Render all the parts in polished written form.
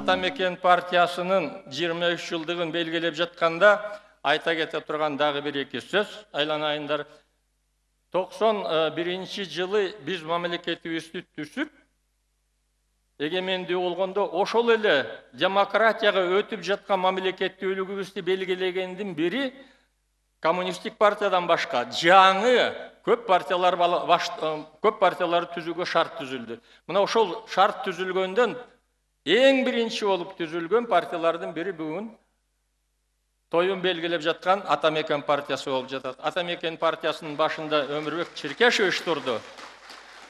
Атамекен партиясының 23 жылдығын белгілеп жатқанда айта кете тұрған дағы бір екі сөз. Айланайындар, 91 жылы біз мамлекетибизди түсіп, эгемендүү болгондо ошол эле демократияга өтүп жаткан мамлекеттүүлүгүбүздү белгилегендин бири коммунисттик партиядан башка жаңы көп партиялар түзүүгө шарт түзүлдү. Мына ошол шарт түзүлгөндөн эң биринчи болуп түзүлгөн партиялардын бири бүгүн тоюн белгилеп жаткан Атамекен партиясы болуп жатат. Атамекен партиясынын башында Өмүрбек Черкешевич турду.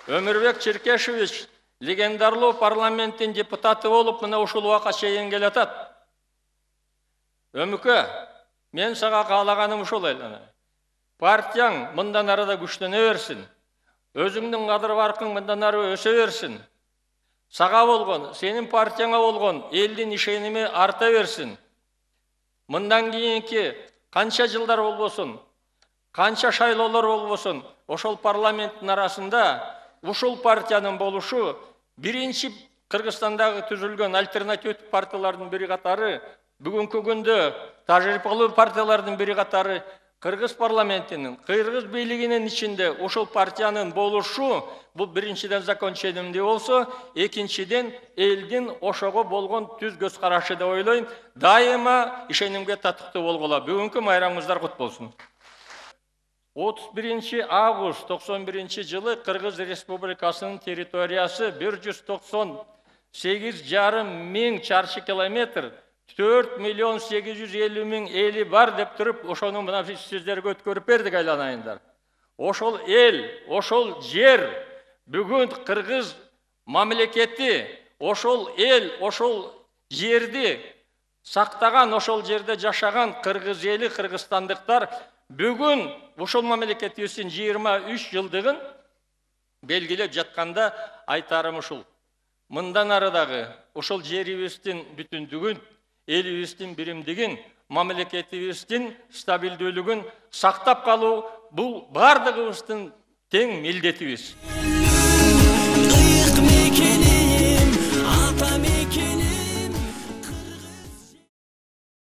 Өмүрбек Черкешевич легендарлуу парламенттин депутаты болуп, мына ушул убакка чейин келатат. Өмүкө, мен сага каалаганым ушул эле. Партияң мындан ары да күчтөнө берсин. Өзүңдүн кадыр-баркың мындан ары өсө берсин. Сага болгон, сенин партияңа болгон элдин ишеними арта берсин. Мындан кийинки канча жылдар болбосун, канча шайлоолор болбосун, ошол парламенттин арасында ушул партиянын болушу биринчи Кыргызстандагы түзүлгөн альтернативдик партиялардын бири катары, бүгүнкү күндө тажрыйбалуу партиялардын бири катары Кыргыз парламентинин, Кыргыз бийлигинин ичинде ушул партиянын болушу бул биринчиден закон ченемдүү болсо, экинчиден элдин ошого болгон түз көз карашы деп ойлойм, дайыма ишенимге татыктуу болгула. Бүгүнкү майрамыңыздар кут болсун. 31 август 91 жылы Кыргыз Республикасынын территориясы 198,5 миң чарчы километр, 4,850,000 эли бар деп туруп, ошону мына сиздерге өткөрүп бердик айланайындар. Ошол эл, ошол жер, бүгүн Кыргыз мамлекети, ошол эл, ошол жерди сактаган, ошол жерде жашаган кыргыз эли, кыргызстандыктар бүгүн ушул мамлекетибиздин 23 жылдыгын белгилеп жатканда айтарым ушул. Мындан арыдагы ушул жерибиздин бүтүндүгүн, элибиздин биримдигин, мамлекетибиздин стабилдүүлүгүн сактап калуу бул бардыгыбыздын тең милдетибиз.